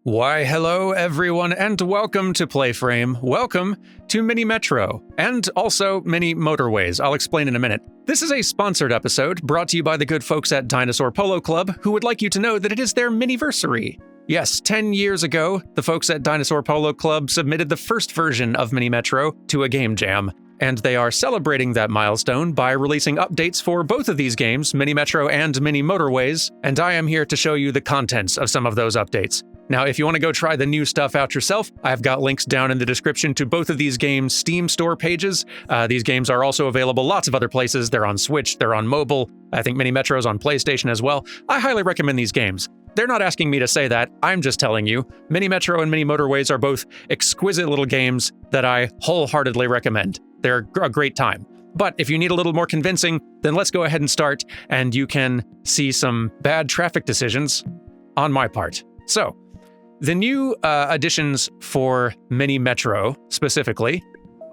Why, hello everyone, and welcome to PlayFrame. Welcome to Mini Metro, and also Mini Motorways. I'll explain in a minute. This is a sponsored episode brought to you by the good folks at Dinosaur Polo Club, who would like you to know that it is their Miniversary. Yes, 10 years ago, the folks at Dinosaur Polo Club submitted the first version of Mini Metro to a game jam, and they are celebrating that milestone by releasing updates for both of these games, Mini Metro and Mini Motorways, and I am here to show you the contents of some of those updates. Now, if you want to go try the new stuff out yourself, I've got links down in the description to both of these games' Steam store pages. These games are also available lots of other places. They're on Switch, they're on mobile. I think Mini Metro's on PlayStation as well. I highly recommend these games. They're not asking me to say that, I'm just telling you. Mini Metro and Mini Motorways are both exquisite little games that I wholeheartedly recommend. They're a great time. But if you need a little more convincing, then let's go ahead and start, and you can see some bad traffic decisions on my part. So, the new additions for Mini Metro, specifically,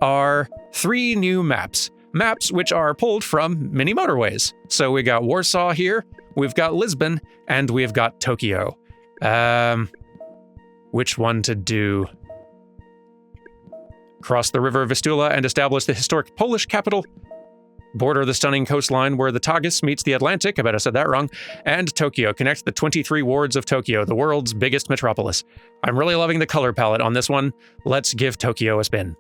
are 3 new maps. Maps which are pulled from Mini Motorways. So we got Warsaw here, we've got Lisbon, and we've got Tokyo. Which one to do? Cross the river Vistula and establish the historic Polish capital. Border the stunning coastline where the Tagus meets the Atlantic, I bet I said that wrong, and Tokyo. Connect the 23 wards of Tokyo, the world's biggest metropolis. I'm really loving the color palette on this one. Let's give Tokyo a spin.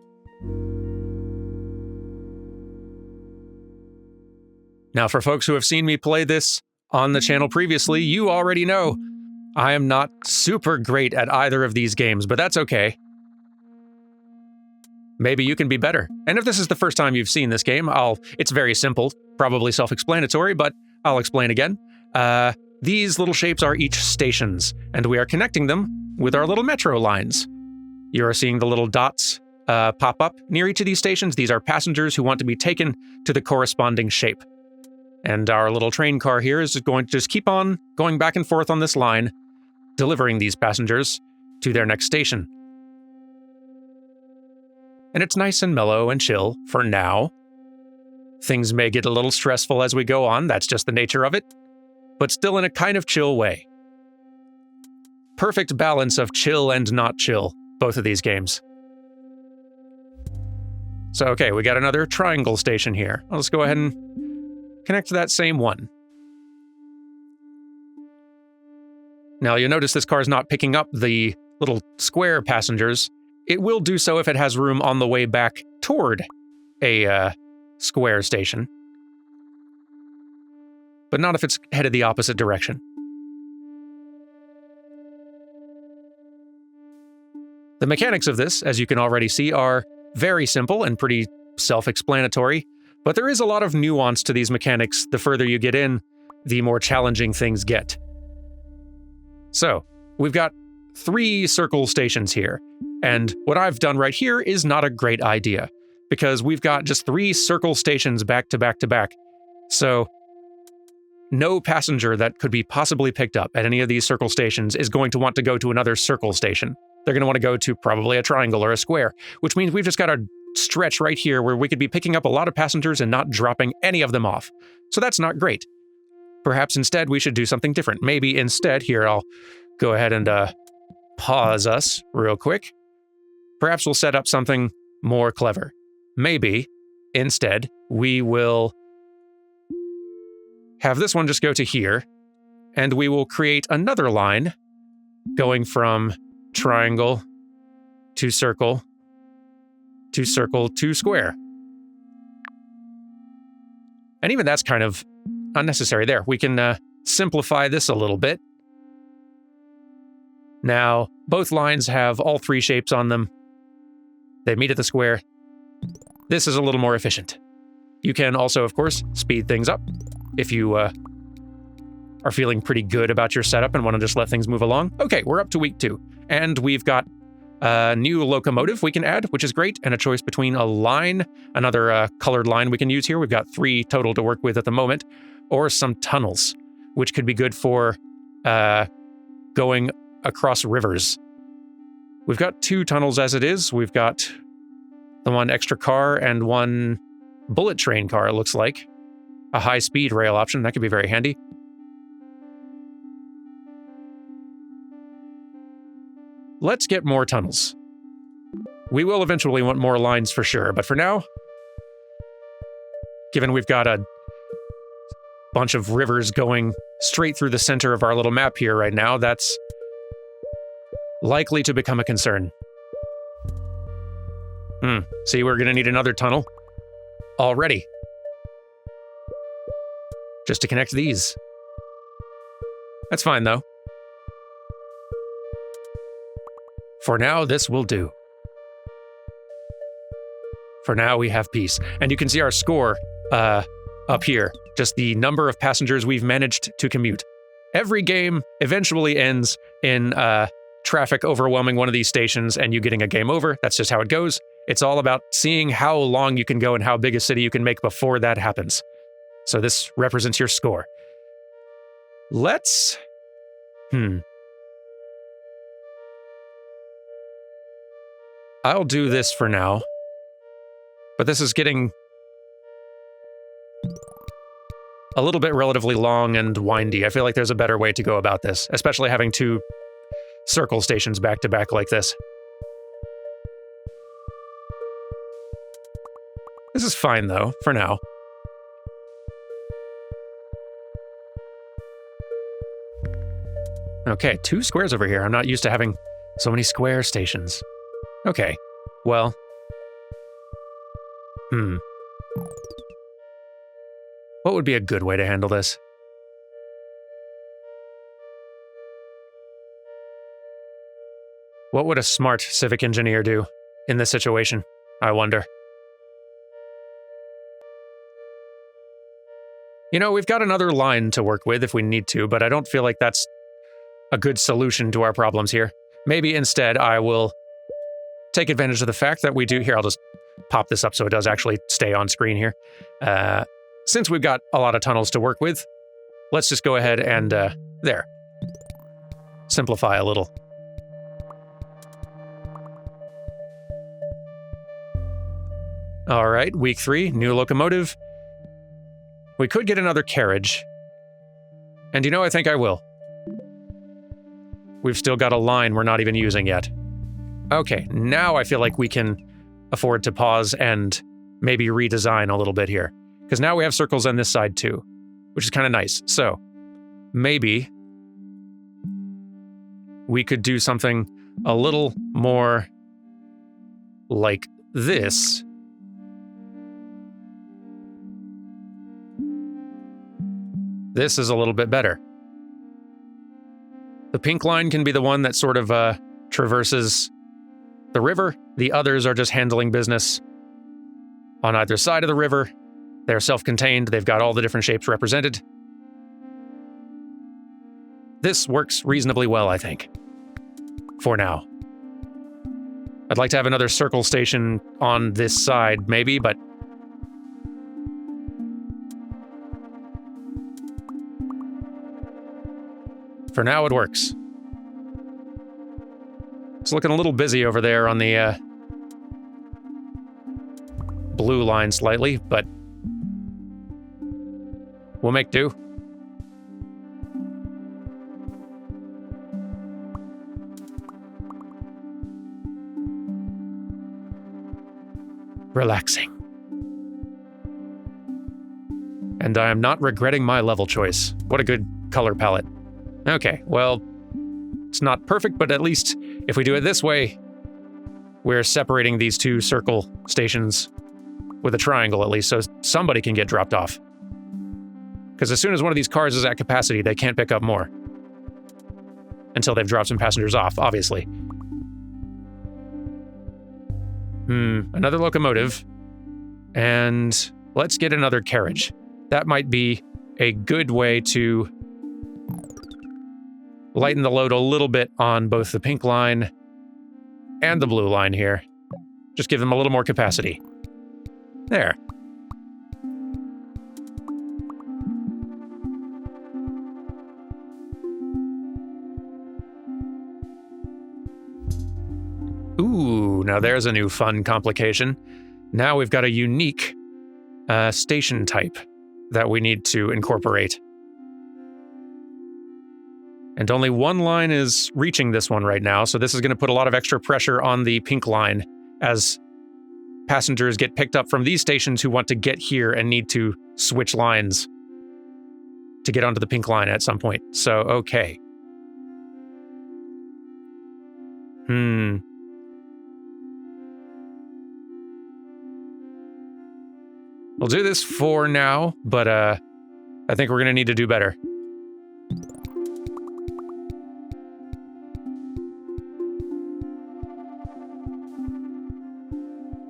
Now, for folks who have seen me play this on the channel previously, you already know I am not super great at either of these games, but that's okay. Maybe you can be better. And if this is the first time you've seen this game, it's very simple, probably self-explanatory, but I'll explain again. These little shapes are each stations, and we are connecting them with our little metro lines. You are seeing the little dots pop up near each of these stations. These are passengers who want to be taken to the corresponding shape. And our little train car here is going to just keep on going back and forth on this line, delivering these passengers to their next station. And it's nice and mellow and chill for now. Things may get a little stressful as we go on, that's just the nature of it, but still in a kind of chill way. Perfect balance of chill and not chill, both of these games. So, okay, we got another triangle station here. Let's go ahead and connect to that same one. Now, you'll notice this car is not picking up the little square passengers. It will do so if it has room on the way back toward a square station, but not if it's headed the opposite direction. The mechanics of this, as you can already see, are very simple and pretty self-explanatory, but there is a lot of nuance to these mechanics. The further you get in, the more challenging things get. So, we've got 3 circle stations here. And what I've done right here is not a great idea, because we've got just 3 circle stations back to back to back. So no passenger that could be possibly picked up at any of these circle stations is going to want to go to another circle station. They're going to want to go to probably a triangle or a square, which means we've just got a stretch right here where we could be picking up a lot of passengers and not dropping any of them off. So that's not great. Perhaps instead we should do something different. Maybe instead, here I'll go ahead and pause us real quick. Perhaps we'll set up something more clever. Maybe, instead, we will have this one just go to here, and we will create another line going from triangle to circle to circle to square. And even that's kind of unnecessary there. We can simplify this a little bit. Now, both lines have all 3 shapes on them. They meet at the square. This is a little more efficient. You can also, of course, speed things up if you are feeling pretty good about your setup and want to just let things move along. Okay, we're up to week 2, and we've got a new locomotive we can add, which is great, and a choice between a line, another colored line we can use here. We've got 3 total to work with at the moment, or some tunnels, which could be good for going across rivers. We've got 2 tunnels as it is. We've got the one extra car and one bullet train car, it looks like. A high-speed rail option, that could be very handy. let's get more tunnels. We will eventually want more lines for sure, but for now, given we've got a bunch of rivers going straight through the center of our little map here right now, that's likely to become a concern. See, we're gonna need another tunnel already. Just to connect these. That's fine, though. For now, this will do. For now, we have peace. And you can see our score up here. Just the number of passengers we've managed to commute. Every game eventually ends in traffic overwhelming one of these stations and you getting a game over. That's just how it goes. It's all about seeing how long you can go and how big a city you can make before that happens. So this represents your score. Let's... I'll do this for now. But this is getting a little bit relatively long and windy. I feel like there's a better way to go about this, especially having two circle stations back to back like this. This is fine, though, for now. Okay, 2 squares over here. I'm not used to having so many square stations. Okay, well... What would be a good way to handle this? What would a smart civic engineer do in this situation, I wonder? You know, we've got another line to work with if we need to, but I don't feel like that's a good solution to our problems here. Maybe instead I will take advantage of the fact that we do... Here, I'll just pop this up so it does actually stay on screen here. Since we've got a lot of tunnels to work with, let's just go ahead and, there. Simplify a little. All right, week 3, new locomotive. We could get another carriage. And you know, I think I will. We've still got a line we're not even using yet. Okay, now I feel like we can afford to pause and maybe redesign a little bit here. Because now we have circles on this side too, which is kind of nice. So maybe we could do something a little more like this. This is a little bit better. The pink line can be the one that sort of traverses the river. The others are just handling business on either side of the river. They're self-contained. They've got all the different shapes represented. This works reasonably well, I think. For now. I'd like to have another circle station on this side, maybe, but... for now, it works. It's looking a little busy over there on the blue line slightly, but we'll make do. Relaxing. And I am not regretting my level choice. What a good color palette. Okay, well, it's not perfect, but at least if we do it this way, we're separating these 2 circle stations with a triangle at least, so somebody can get dropped off. Because as soon as one of these cars is at capacity, they can't pick up more. Until they've dropped some passengers off, obviously. Another locomotive. And let's get another carriage. That might be a good way to lighten the load a little bit on both the pink line and the blue line here. Just give them a little more capacity. There. Ooh, now there's a new fun complication. Now we've got a unique station type that we need to incorporate. And only one line is reaching this one right now, so this is going to put a lot of extra pressure on the pink line as passengers get picked up from these stations who want to get here and need to switch lines to get onto the pink line at some point. So, okay. We'll do this for now, but I think we're going to need to do better.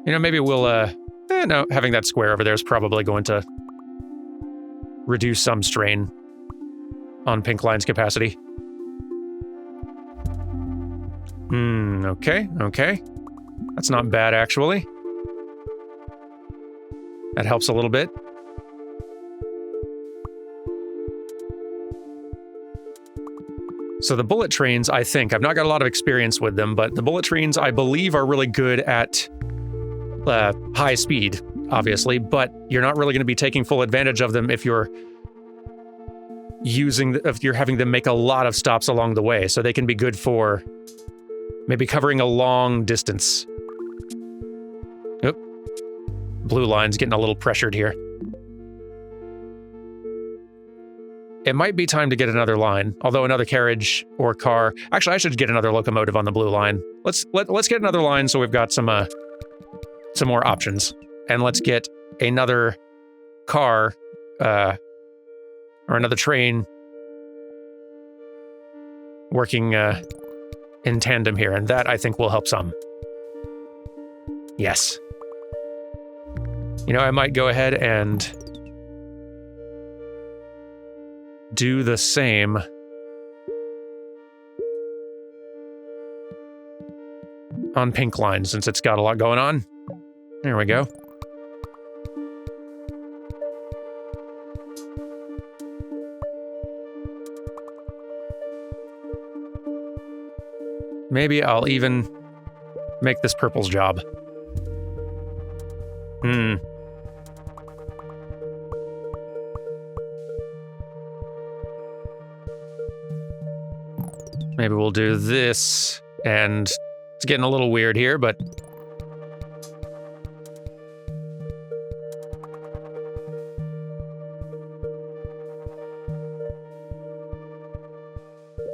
You know, maybe we'll, no, having that square over there is probably going to reduce some strain on pink line's capacity. Okay. That's not bad, actually. That helps a little bit. So the bullet trains, I think, I've not got a lot of experience with them, but the bullet trains, I believe, are really good at high speed, obviously, but you're not really going to be taking full advantage of them if you're having them make a lot of stops along the way. So they can be good for maybe covering a long distance. Oop. Blue line's getting a little pressured here. It might be time to get another line, although another carriage or car. Actually, I should get another locomotive on the blue line. Let's get another line so we've got some more options. And let's get another car or another train working in tandem here, and that I think will help some. Yes. You know, I might go ahead and do the same on pink line since it's got a lot going on. There we go. Maybe I'll even make this purple's job. Maybe we'll do this, and it's getting a little weird here, but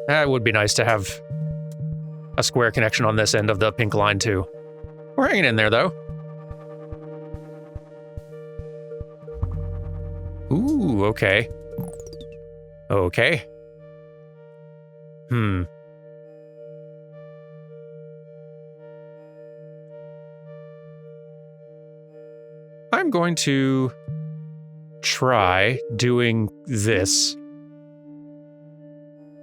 it would be nice to have a square connection on this end of the pink line, too. We're hanging in there, though. Ooh, okay. Okay. I'm going to try doing this.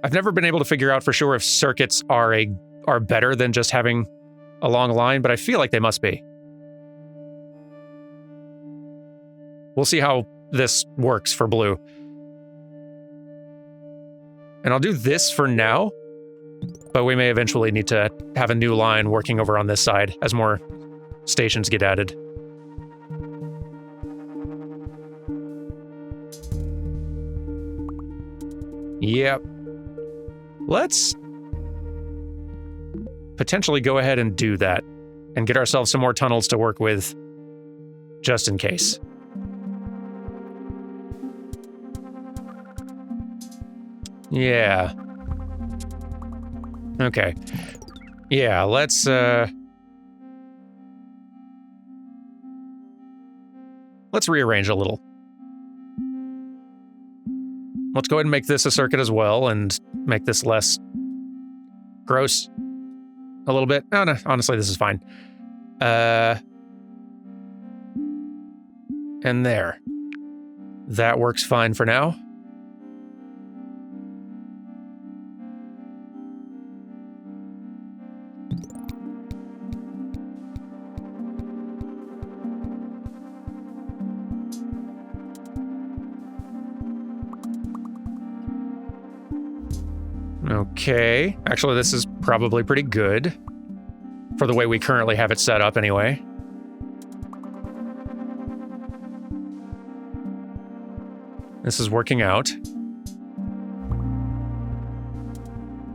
I've never been able to figure out for sure if circuits are better than just having a long line, but I feel like they must be. We'll see how this works for blue. And I'll do this for now, but we may eventually need to have a new line working over on this side as more stations get added. Yep. Let's potentially go ahead and do that and get ourselves some more tunnels to work with just in case. Yeah. Okay. Yeah, let's rearrange a little. Let's go ahead and make this a circuit as well and make this less gross a little bit. No, honestly, this is fine. And there. That works fine for now. Okay. Actually, this is probably pretty good for the way we currently have it set up anyway. This is working out.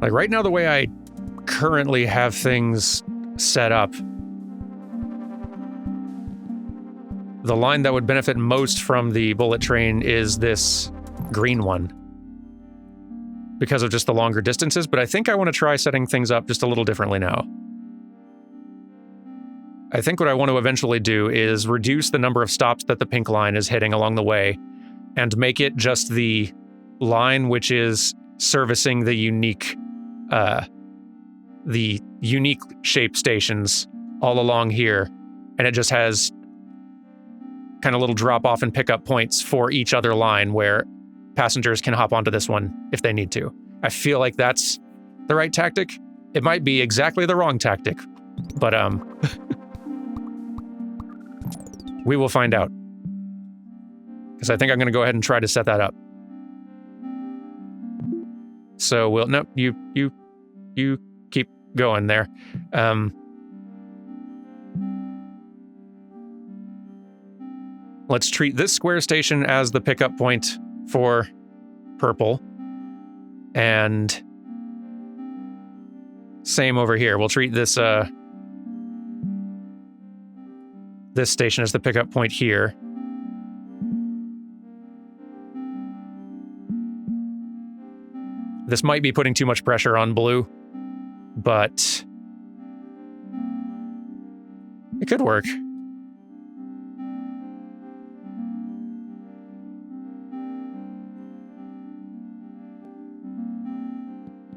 Like right now, the way I currently have things set up, the line that would benefit most from the bullet train is this green one because of just the longer distances, but I think I want to try setting things up just a little differently now. I think what I want to eventually do is reduce the number of stops that the pink line is hitting along the way and make it just the line which is servicing the unique shape stations all along here, and it just has kind of little drop-off and pickup points for each other line where passengers can hop onto this one if they need to. I feel like that's the right tactic. It might be exactly the wrong tactic, but we will find out. Because I think I'm going to go ahead and try to set that up. So we'll... No, you keep going there. Let's treat this square station as the pickup point for purple. And same over here. We'll treat this this station as the pickup point here. This might be putting too much pressure on blue, but it could work.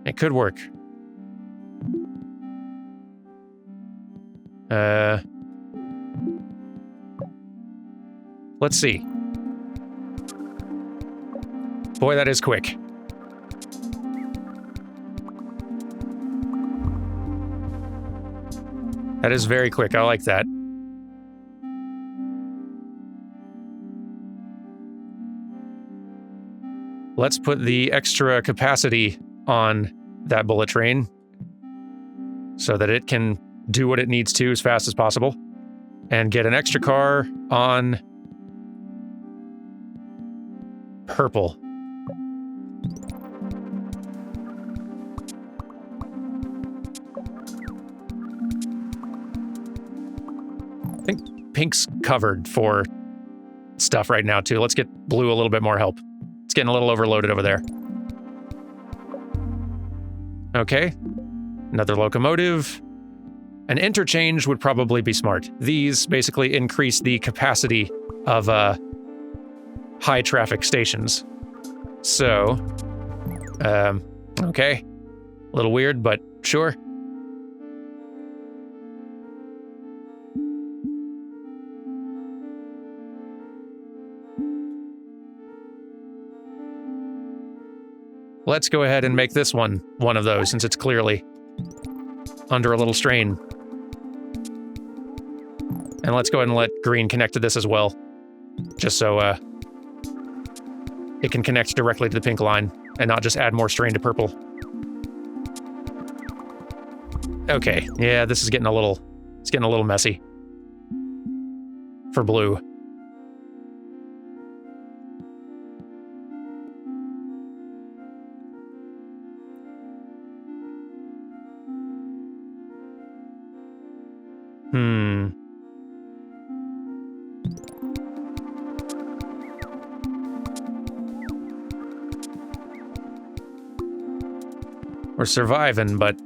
It could work. Let's see. Boy, that is quick. That is very quick. I like that. Let's put the extra capacity on that bullet train so that it can do what it needs to as fast as possible and get an extra car on purple. I think pink's covered for stuff right now too. Let's get blue a little bit more help. It's getting a little overloaded over there. Okay, another locomotive. An interchange would probably be smart. These basically increase the capacity of high traffic stations. So, okay. A little weird, but sure. Let's go ahead and make this one of those, since it's clearly under a little strain. And let's go ahead and let green connect to this as well, just so it can connect directly to the pink line and not just add more strain to purple. Okay, yeah, this is getting a little messy for blue. We're surviving, but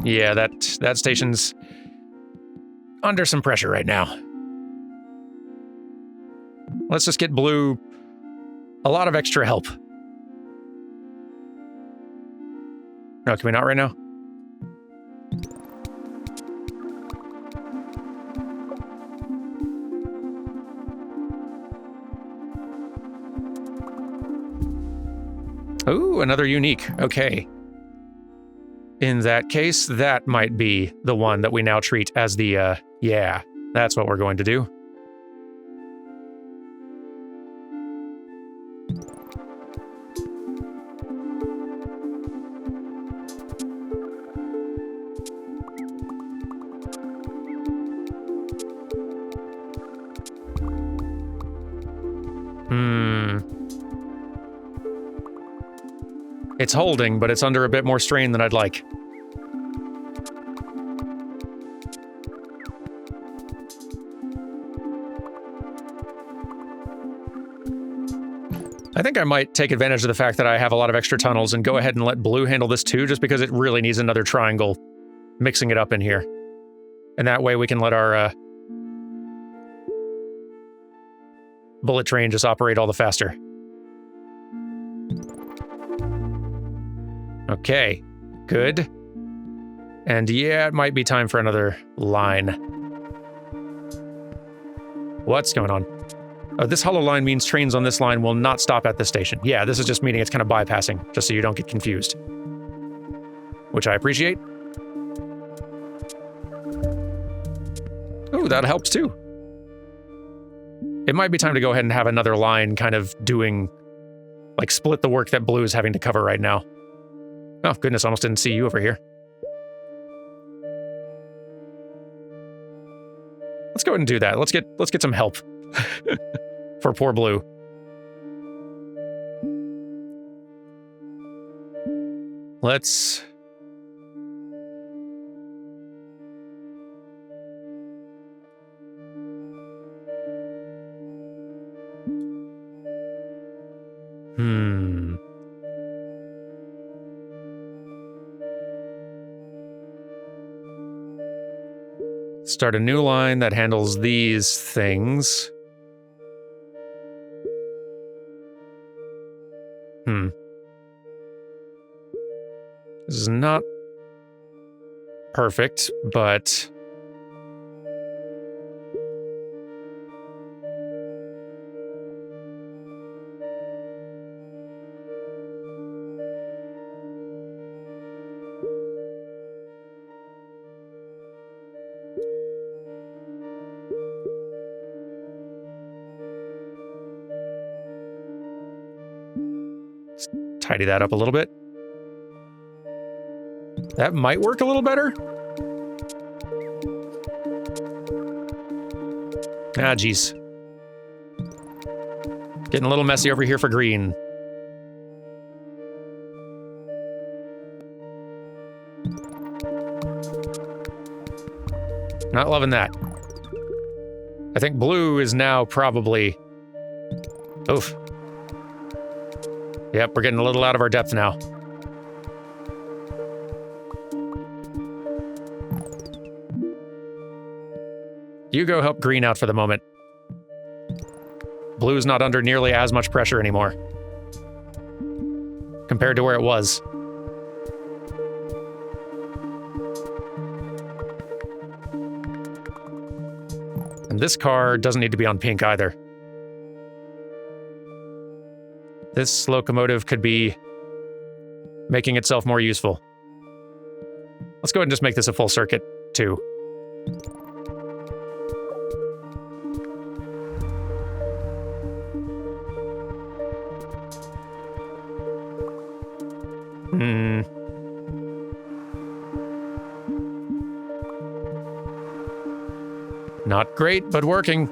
yeah, that station's under some pressure right now. Let's just get blue a lot of extra help. No, can we not right now? Ooh, another unique. Okay. In that case, that might be the one that we now treat as the, yeah, that's what we're going to do. It's holding, but it's under a bit more strain than I'd like. I think I might take advantage of the fact that I have a lot of extra tunnels and go ahead and let blue handle this too, just because it really needs another triangle mixing it up in here. And that way we can let our bullet train just operate all the faster. Okay, good. And yeah, it might be time for another line. What's going on? This hollow line means trains on this line will not stop at this station. Yeah, this is just meaning it's kind of bypassing, just so you don't get confused. Which I appreciate. Oh, that helps too. It might be time to go ahead and have another line kind of doing, like, split the work that blue is having to cover right now. Oh, goodness, almost didn't see you over here. Let's go ahead and do that. Let's get some help. For poor blue. Let's... Start a new line that handles these things. This is not perfect, but... Let's tidy that up a little bit. That might work a little better. Ah, geez. Getting a little messy over here for green. Not loving that. I think blue is now probably... Oof. Yep, we're getting a little out of our depth now. You go help green out for the moment. Blue's not under nearly as much pressure anymore. Compared to where it was. And this car doesn't need to be on pink either. This locomotive could be making itself more useful. Let's go ahead and just make this a full circuit, too. Not great, but working.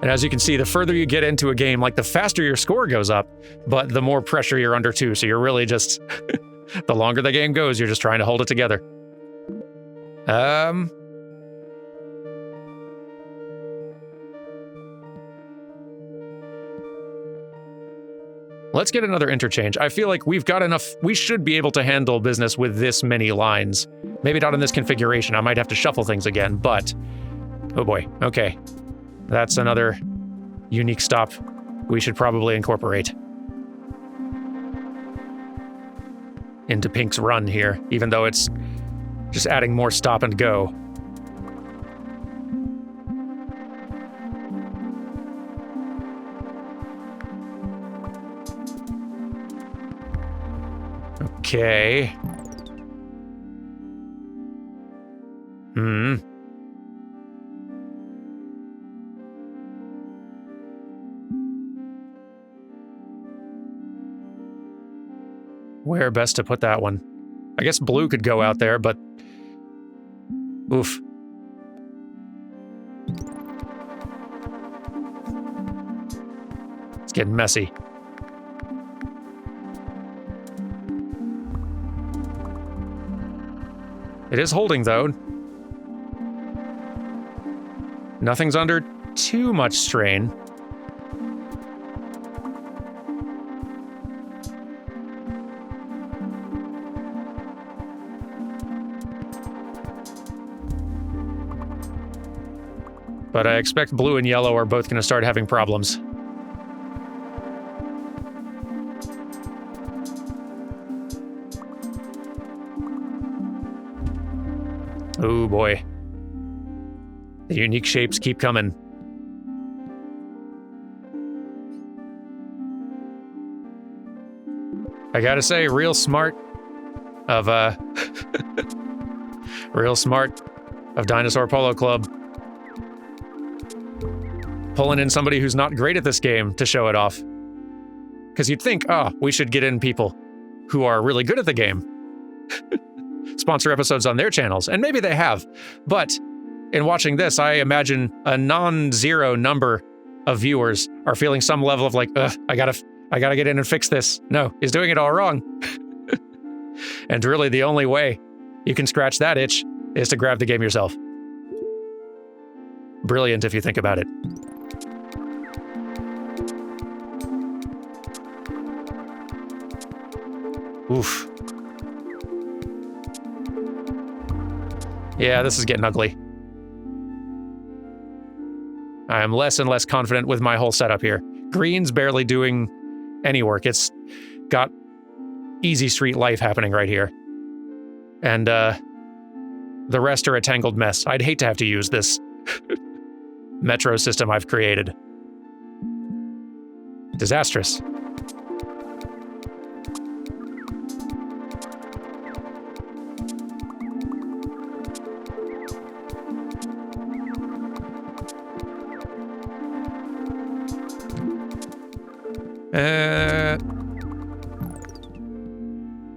And as you can see, the further you get into a game, like, the faster your score goes up, but the more pressure you're under too. So you're really just, the longer the game goes, you're just trying to hold it together. Let's get another interchange. I feel like we've got enough, we should be able to handle business with this many lines. Maybe not in this configuration, I might have to shuffle things again, but, oh boy, okay. That's another unique stop we should probably incorporate into Pink's run here, even though it's just adding more stop and go. Okay. Where best to put that one? I guess blue could go out there, but... Oof. Getting messy. It is holding, though. Nothing's under too much strain. But I expect blue and yellow are both going to start having problems. Oh boy. The unique shapes keep coming. I gotta say, real smart of Dinosaur Polo Club. Pulling in somebody who's not great at this game to show it off. Because you'd think, we should get in people who are really good at the game. Sponsor episodes on their channels, and maybe they have. But in watching this, I imagine a non-zero number of viewers are feeling some level of like, I gotta get in and fix this. No, he's doing it all wrong. And really the only way you can scratch that itch is to grab the game yourself. Brilliant if you think about it. Oof. Yeah, this is getting ugly. I am less and less confident with my whole setup here. Green's barely doing any work. It's got easy street life happening right here. And, the rest are a tangled mess. I'd hate to have to use this metro system I've created. Disastrous.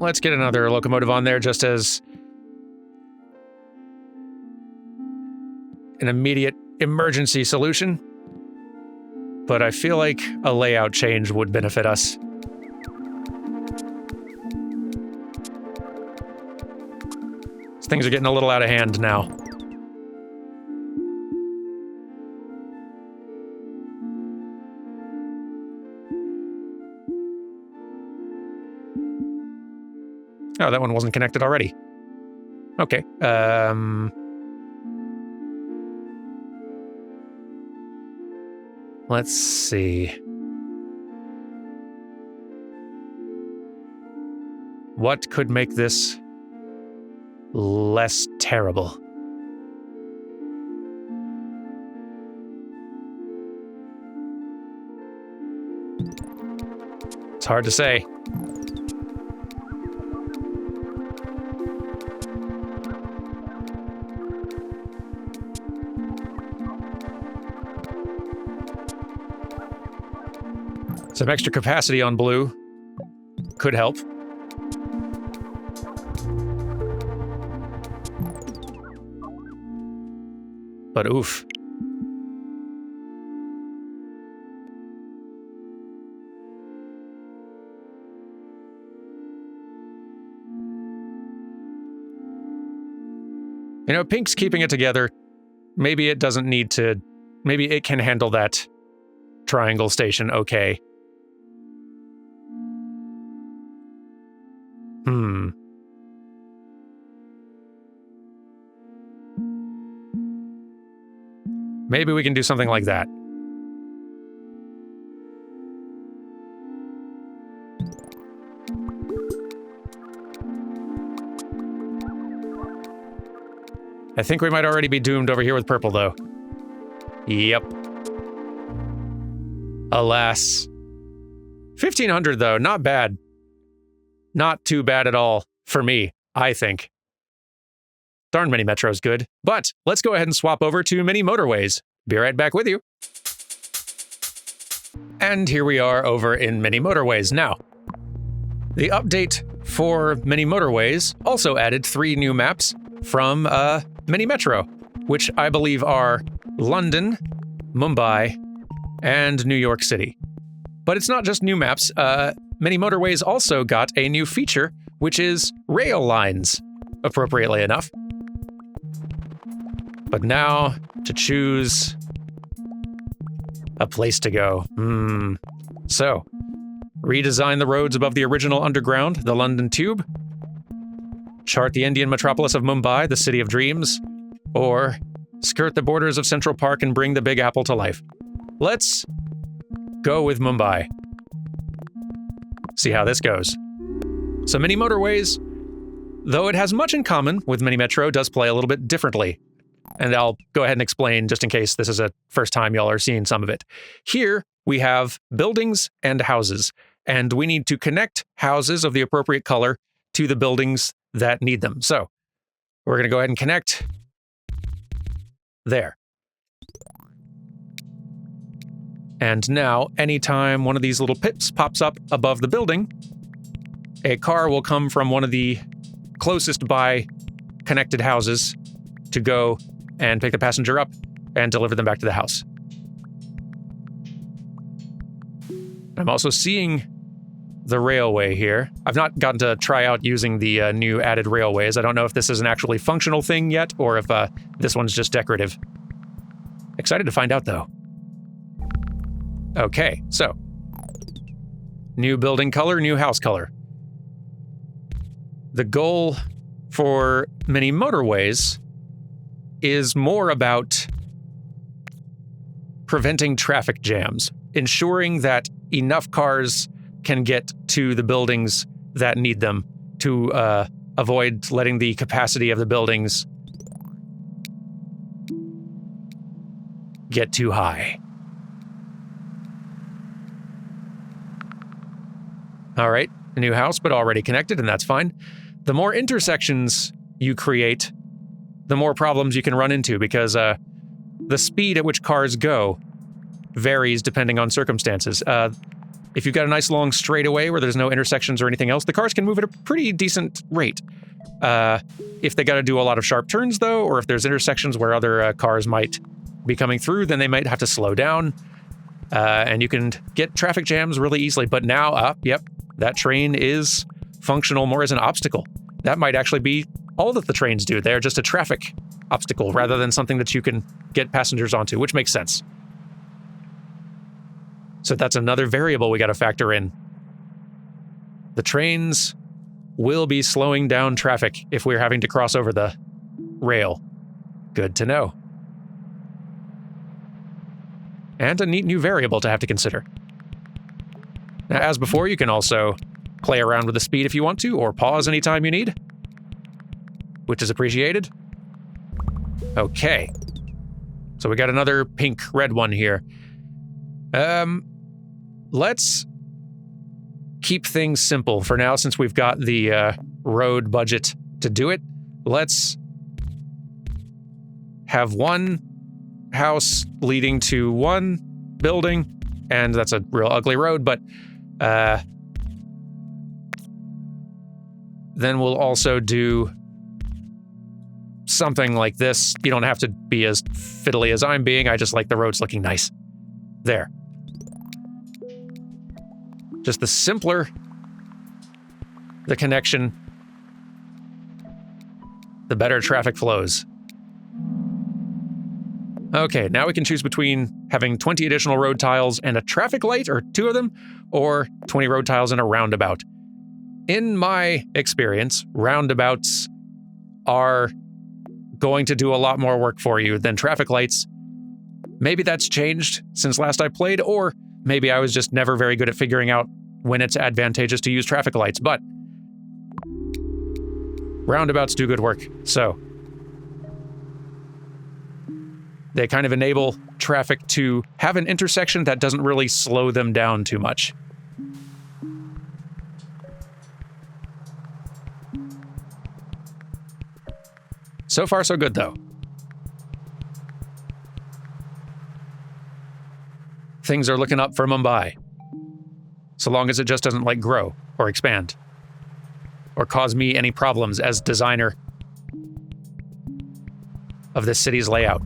Let's get another locomotive on there just as an immediate emergency solution. But I feel like a layout change would benefit us. Things are getting a little out of hand now. Oh, that one wasn't connected already. Okay. Let's see. What could make this less terrible? It's hard to say. Some extra capacity on blue could help. But oof. You know, pink's keeping it together. Maybe it doesn't need to... Maybe it can handle that triangle station okay. Maybe we can do something like that. I think we might already be doomed over here with purple, though. Yep. Alas. 1,500, though. Not bad. Not too bad at all. For me, I think. Darn Mini Metro's good. But let's go ahead and swap over to Mini Motorways. Be right back with you. And here we are over in Mini Motorways now. The update for Mini Motorways also added 3 new maps from Mini Metro, which I believe are London, Mumbai, and New York City. But it's not just new maps. Many Motorways also got a new feature, which is rail lines, appropriately enough. But now, to choose a place to go. So, redesign the roads above the original underground, the London Tube, chart the Indian metropolis of Mumbai, the city of dreams, or skirt the borders of Central Park and bring the Big Apple to life. Let's go with Mumbai. See how this goes. So Mini Motorways, though it has much in common with Mini Metro, does play a little bit differently. And I'll go ahead and explain just in case this is a first time y'all are seeing some of it. Here, we have buildings and houses, and we need to connect houses of the appropriate color to the buildings that need them. So we're going to go ahead and connect there. And now, anytime one of these little pips pops up above the building, a car will come from one of the closest by connected houses to go and pick the passenger up and deliver them back to the house. I'm also seeing the railway here. I've not gotten to try out using the new added railways. I don't know if this is an actually functional thing yet, or if this one's just decorative. Excited to find out, though. Okay, so. New building color, new house color. The goal for Mini Motorways is more about preventing traffic jams, ensuring that enough cars can get to the buildings that need them to avoid letting the capacity of the buildings get too high. All right, a new house, but already connected, and that's fine. The more intersections you create, the more problems you can run into, because the speed at which cars go varies depending on circumstances. If you've got a nice long straightaway where there's no intersections or anything else, the cars can move at a pretty decent rate. If they got to do a lot of sharp turns, though, or if there's intersections where other cars might be coming through, then they might have to slow down, and you can get traffic jams really easily. But now, yep, that train is functional more as an obstacle. That might actually be all that the trains do. They're just a traffic obstacle rather than something that you can get passengers onto, which makes sense. So that's another variable we got to factor in. The trains will be slowing down traffic if we're having to cross over the rail. Good to know. And a neat new variable to have to consider. Now, as before, you can also play around with the speed if you want to, or pause anytime you need, which is appreciated. Okay. So we got another pink-red one here. Let's keep things simple for now, since we've got the road budget to do it. Let's have one house leading to one building, and that's a real ugly road, but then we'll also do something like this. You don't have to be as fiddly as I'm being. I just like the roads looking nice. There. Just the simpler the connection, the better traffic flows. Okay, now we can choose between having 20 additional road tiles and a traffic light, or 2 of them, or 20 road tiles and a roundabout. In my experience, roundabouts are going to do a lot more work for you than traffic lights. Maybe that's changed since last I played, or maybe I was just never very good at figuring out when it's advantageous to use traffic lights, but roundabouts do good work, so they kind of enable traffic to have an intersection that doesn't really slow them down too much. So far, so good, though. Things are looking up for Mumbai. So long as it just doesn't, like, grow or expand or cause me any problems as designer of this city's layout.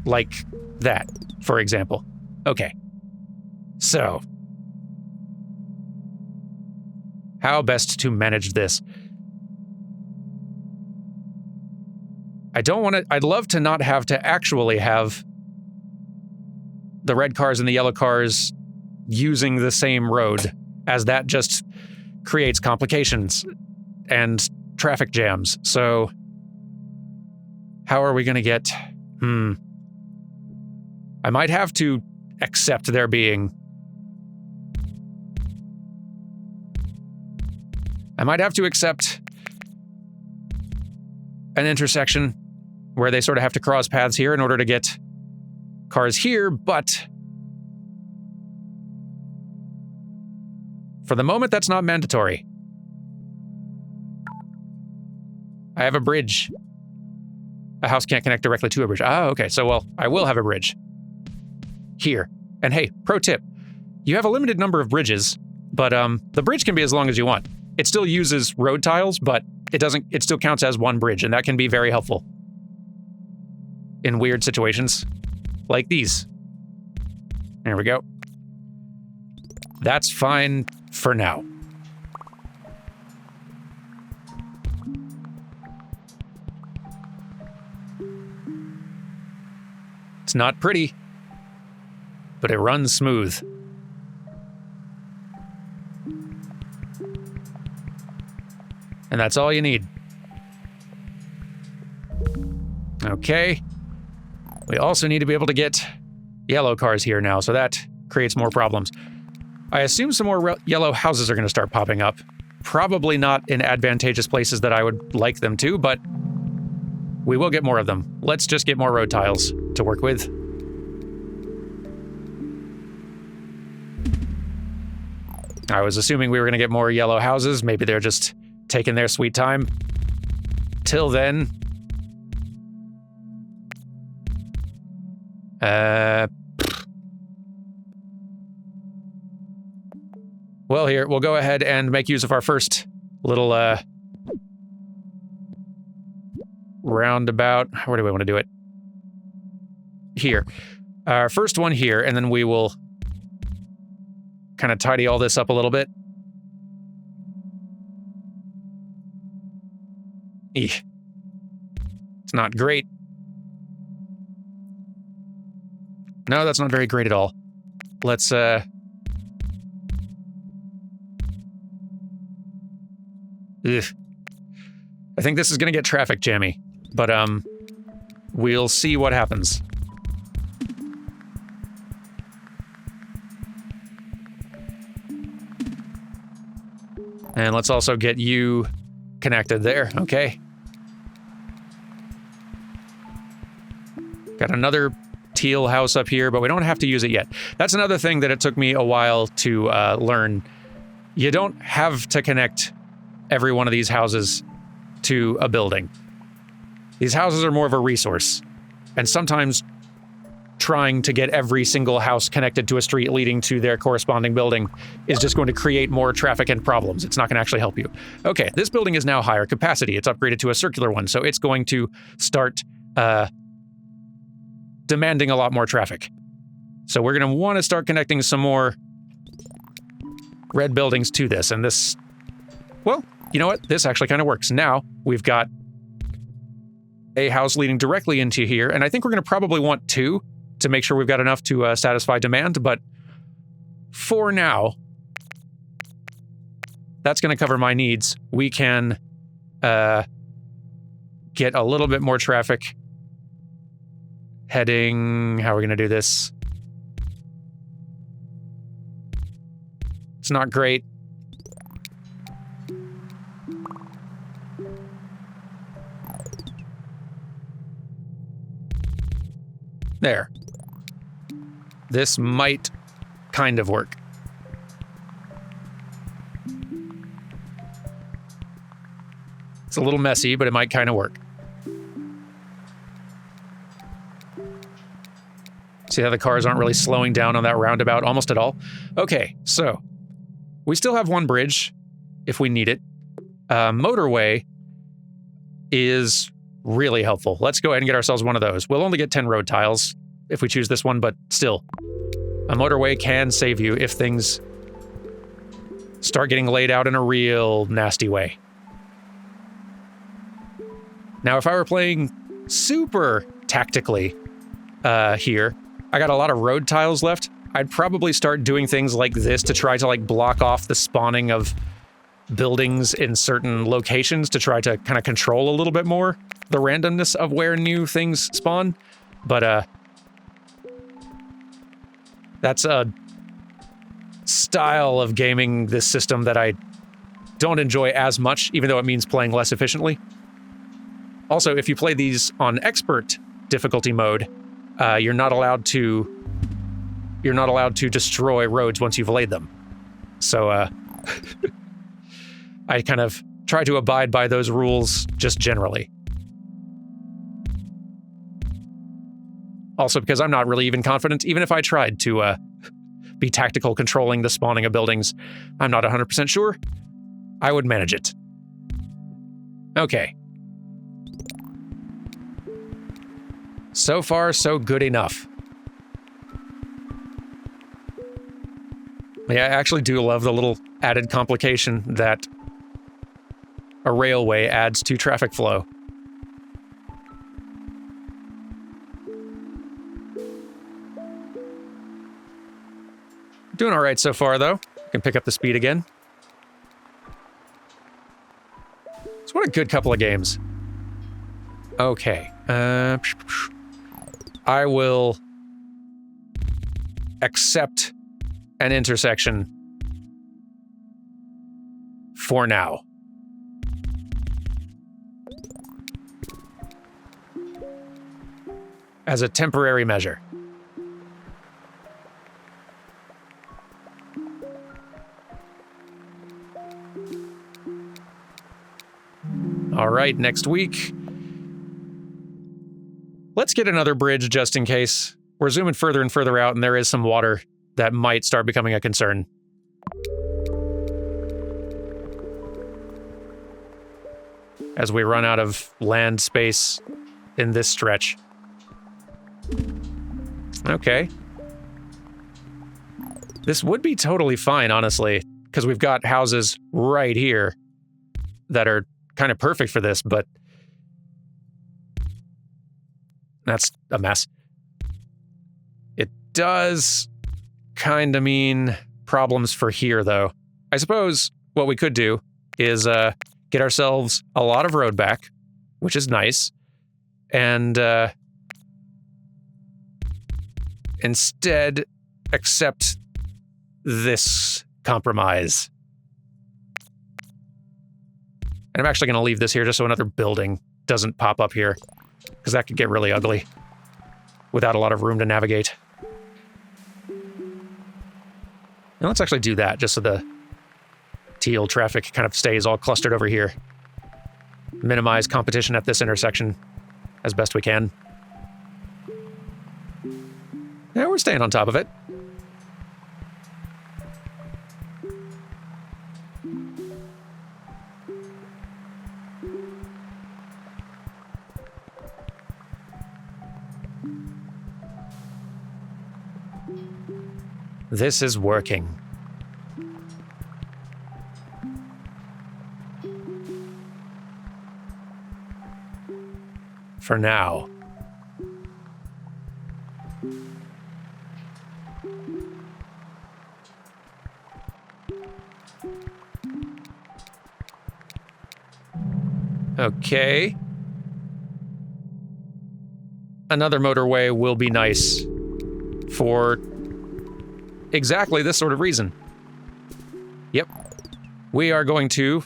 Like that, for example. Okay. So, How best to manage this? I'd love to not have to actually have the red cars and the yellow cars using the same road, as that just creates complications and traffic jams. So how are we going to get... I might have to accept there being... I might have to accept an intersection where they sort of have to cross paths here in order to get cars here, but for the moment, that's not mandatory. I have a bridge. A house can't connect directly to a bridge. Ah, okay, so well, I will have a bridge here. And hey, pro tip, you have a limited number of bridges, but the bridge can be as long as you want. It still uses road tiles, but it still counts as one bridge, and that can be very helpful in weird situations like these. There we go. That's fine for now. It's not pretty, but it runs smooth. And that's all you need. Okay. We also need to be able to get yellow cars here now, so that creates more problems. I assume some more yellow houses are going to start popping up. Probably not in advantageous places that I would like them to, but we will get more of them. Let's just get more road tiles to work with. I was assuming we were going to get more yellow houses. Maybe they're just taking their sweet time. Till then... Well, here, we'll go ahead and make use of our first little, roundabout. Where do we want to do it? Here. Our first one here, and then we will kind of tidy all this up a little bit. Eesh. It's not great. No, that's not very great at all. Let's, Ugh. I think this is gonna get traffic jammy, but, we'll see what happens. And let's also get you connected there, okay. Got another teal house up here, but we don't have to use it yet. That's another thing that it took me a while to learn. You don't have to connect every one of these houses to a building. These houses are more of a resource, and sometimes trying to get every single house connected to a street leading to their corresponding building is just going to create more traffic and problems. It's not going to actually help you. Okay, this building is now higher capacity. It's upgraded to a circular one, so it's going to start demanding a lot more traffic. So we're going to want to start connecting some more red buildings to this, and this, well, you know what? This actually kind of works. Now we've got a house leading directly into here, and I think we're going to probably want two to make sure we've got enough to satisfy demand, but for now, that's going to cover my needs. We can get a little bit more traffic heading... How are we going to do this? It's not great. There. This might kind of work. It's a little messy, but it might kind of work. See how the cars aren't really slowing down on that roundabout almost at all? Okay, so we still have one bridge if we need it. Motorway is really helpful. Let's go ahead and get ourselves one of those. We'll only get 10 road tiles if we choose this one, but still, a motorway can save you if things start getting laid out in a real nasty way. Now, if I were playing super tactically here, I got a lot of road tiles left. I'd probably start doing things like this to try to like block off the spawning of buildings in certain locations to try to kind of control a little bit more the randomness of where new things spawn. But that's a style of gaming this system that I don't enjoy as much, even though it means playing less efficiently. Also, if you play these on expert difficulty mode, you're not allowed to destroy roads once you've laid them. So I kind of try to abide by those rules just generally. Also, because I'm not really even confident, even if I tried to be tactical controlling the spawning of buildings, I'm not 100% sure I would manage it. Okay. So far, so good enough. Yeah, I actually do love the little added complication that a railway adds to traffic flow. Doing all right so far, though. Can pick up the speed again. So what a good couple of games. Okay. I will accept an intersection for now. As a temporary measure. All right, next week. Let's get another bridge just in case. We're zooming further and further out, and there is some water that might start becoming a concern. As we run out of land space in this stretch. Okay. This would be totally fine, honestly, because we've got houses right here that are kind of perfect for this, but that's a mess. It does kind of mean problems for here, though. I suppose what we could do is get ourselves a lot of road back, which is nice, and instead accept this compromise. And I'm actually going to leave this here just so another building doesn't pop up here, because that could get really ugly without a lot of room to navigate. And let's actually do that just so the teal traffic kind of stays all clustered over here. Minimize competition at this intersection as best we can. Yeah, we're staying on top of it. This is working. For now. Okay. Another motorway will be nice for exactly this sort of reason. Yep. We are going to,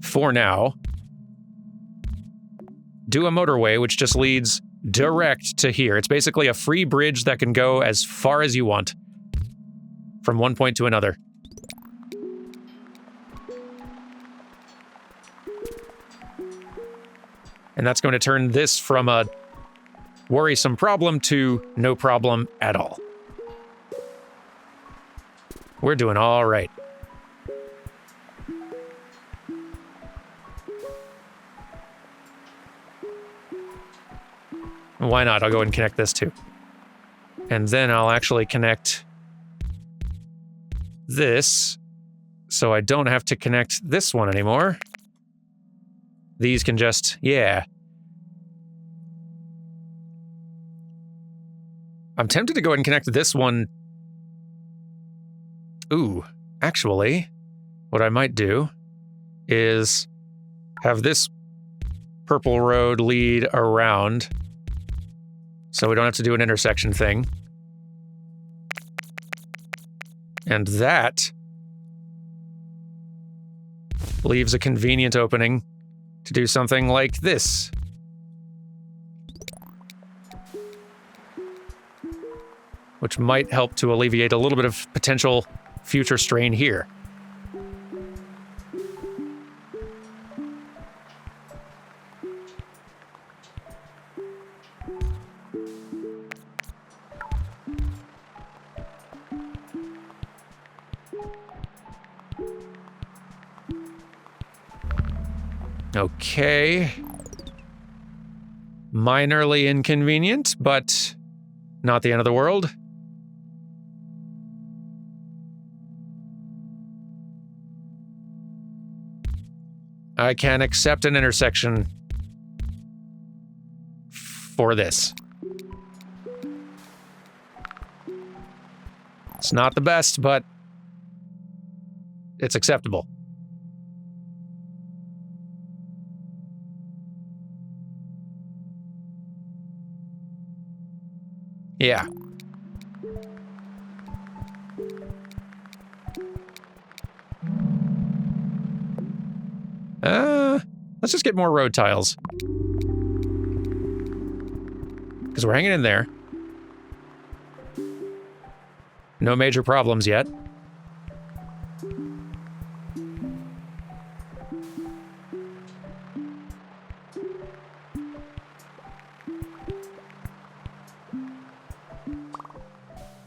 for now, do a motorway which just leads direct to here. It's basically a free bridge that can go as far as you want from one point to another. And that's going to turn this from a worrisome problem to no problem at all. We're doing all right. Why not? I'll go ahead and connect this too. And then I'll actually connect this so I don't have to connect this one anymore. These can just, yeah. I'm tempted to go ahead and connect this one. Ooh, actually, what I might do is have this purple road lead around so we don't have to do an intersection thing. And that leaves a convenient opening to do something like this. Which might help to alleviate a little bit of potential future strain here. Okay. Minorly inconvenient, but not the end of the world. I can accept an intersection for this. It's not the best, but it's acceptable. Yeah. Let's just get more road tiles. Because we're hanging in there. No major problems yet.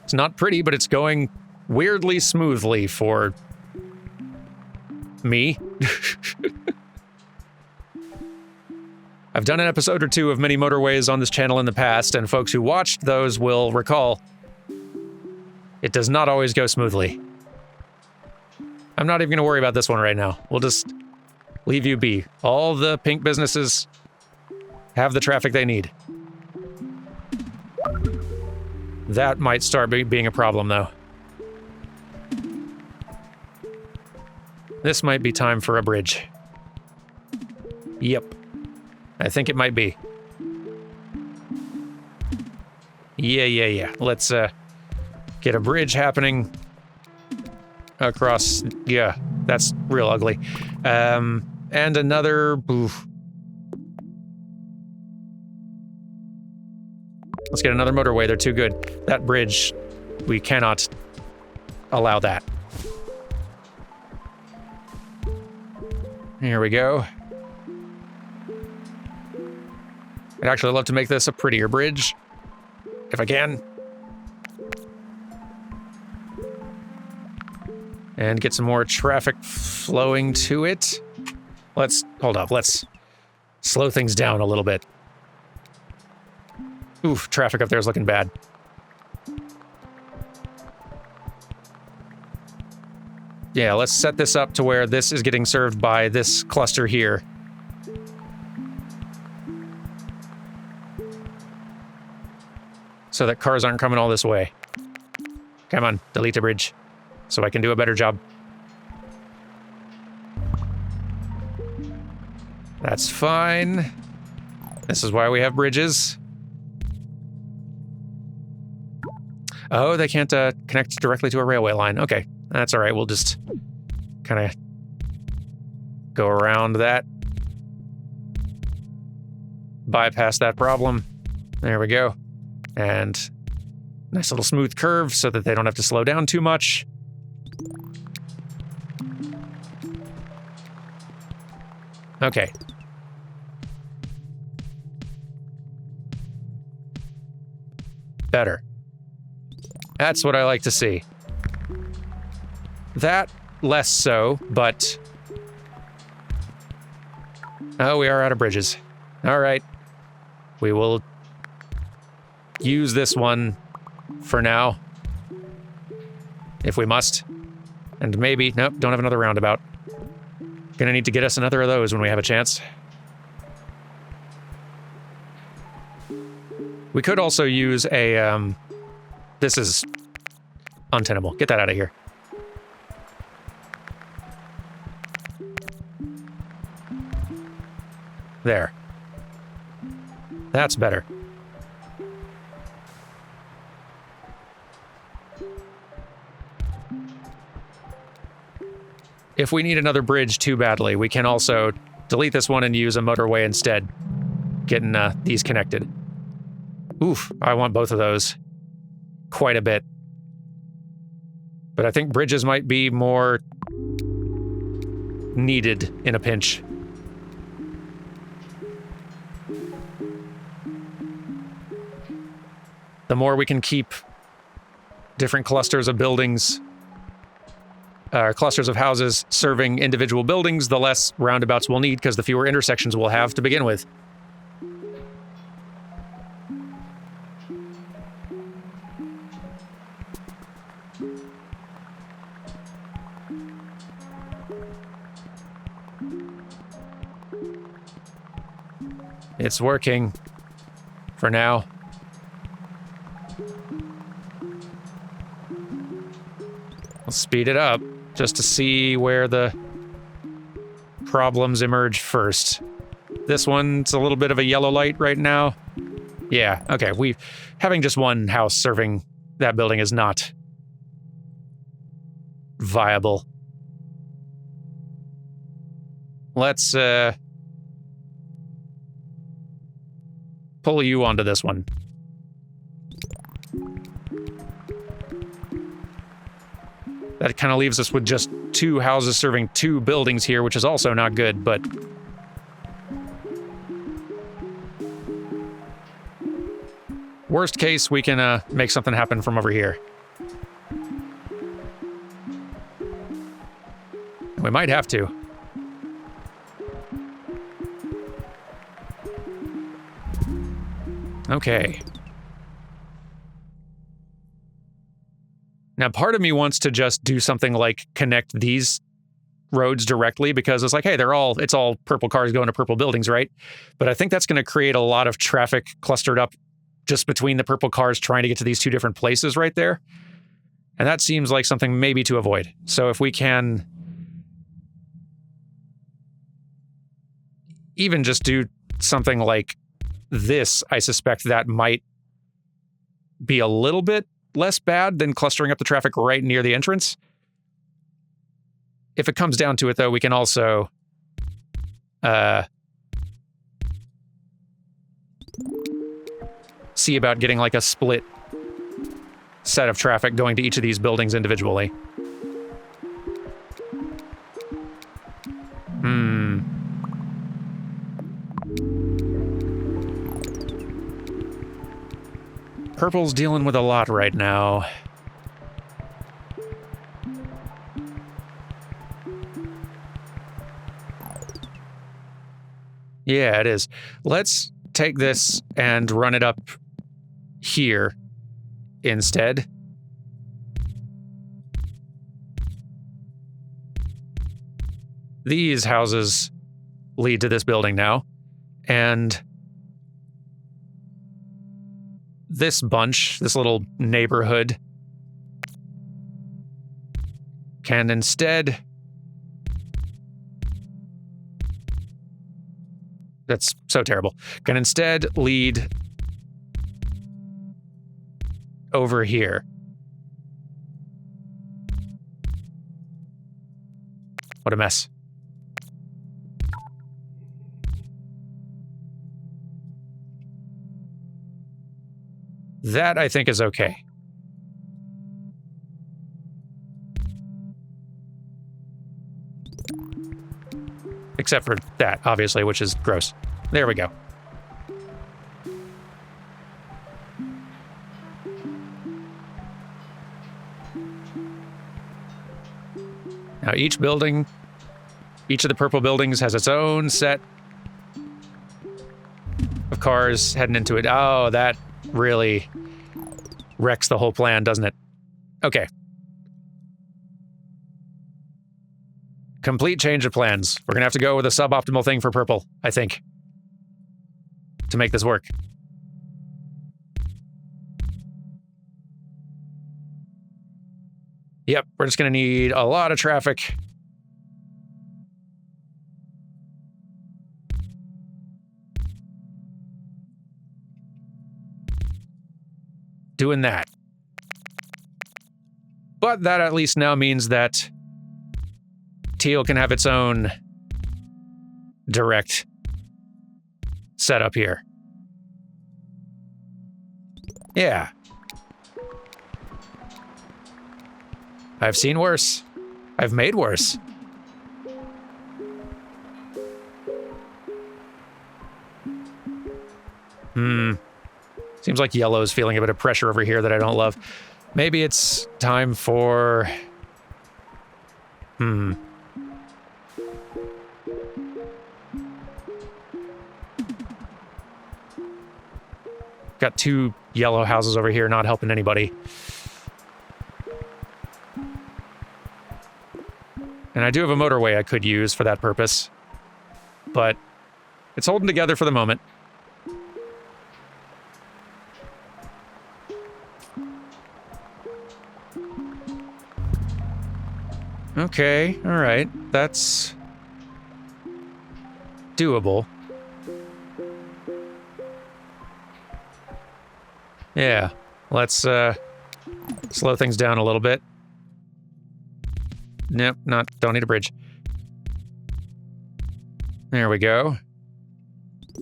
It's not pretty, but it's going weirdly smoothly for me. I've done an episode or two of many motorways on this channel in the past, and folks who watched those will recall it does not always go smoothly. I'm not even going to worry about this one right now. We'll just leave you be. All the pink businesses have the traffic they need. That might start being a problem, though. This might be time for a bridge. Yep. I think it might be. Yeah. Let's, get a bridge happening across... Yeah, that's real ugly. And another... Oof. Let's get another motorway. They're too good. That bridge, we cannot allow that. Here we go. I'd actually love to make this a prettier bridge, if I can. And get some more traffic flowing to it. Hold up, let's slow things down a little bit. Oof, traffic up there is looking bad. Yeah, let's set this up to where this is getting served by this cluster here. So that cars aren't coming all this way. Come on, delete the bridge, so I can do a better job. That's fine. This is why we have bridges. Oh, they can't connect directly to a railway line. Okay, that's all right. We'll just kind of go around that. Bypass that problem. There we go. And nice little smooth curve so that they don't have to slow down too much. Okay. Better. That's what I like to see. That, less so, but... Oh, we are out of bridges. All right. We will use this one for now, if we must. And maybe, nope, don't have another roundabout. Gonna need to get us another of those when we have a chance. We could also use a, this is untenable. Get that out of here. There. That's better. If we need another bridge too badly, we can also delete this one and use a motorway instead, getting these connected. Oof, I want both of those quite a bit. But I think bridges might be more needed in a pinch. The more we can keep different clusters of buildings, clusters of houses serving individual buildings, the less roundabouts we'll need because the fewer intersections we'll have to begin with. It's working for now. We'll speed it up just to see where the problems emerge first. This one's a little bit of a yellow light right now. Yeah, okay, having just one house serving that building is not viable. Let's pull you onto this one. That kind of leaves us with just two houses serving two buildings here, which is also not good, but... worst case, we can make something happen from over here. We might have to. Okay. Now, part of me wants to just do something like connect these roads directly because it's like, hey, it's all purple cars going to purple buildings, right? But I think that's going to create a lot of traffic clustered up just between the purple cars trying to get to these two different places right there. And that seems like something maybe to avoid. So if we can even just do something like this, I suspect that might be a little bit less bad than clustering up the traffic right near the entrance. If it comes down to it, though, we can also see about getting like a split set of traffic going to each of these buildings individually. Purple's dealing with a lot right now. Yeah, it is. Let's take this and run it up here instead. These houses lead to this building now, and this bunch, this little neighborhood, can instead... That's so terrible. Can instead lead over here. What a mess. That, I think, is okay. Except for that, obviously, which is gross. There we go. Now, each of the purple buildings has its own set of cars heading into it. Oh, that really wrecks the whole plan, doesn't it? Okay. Complete change of plans. We're gonna have to go with a suboptimal thing for purple, I think, to make this work. Yep, we're just gonna need a lot of traffic. Doing that. But that at least now means that teal can have its own direct setup here. Yeah. I've seen worse. I've made worse. Seems like yellow's feeling a bit of pressure over here that I don't love. Maybe it's time for... Got two yellow houses over here, not helping anybody. And I do have a motorway I could use for that purpose. But it's holding together for the moment. Okay, all right. That's doable. Yeah, let's slow things down a little bit. Nope, don't need a bridge. There we go.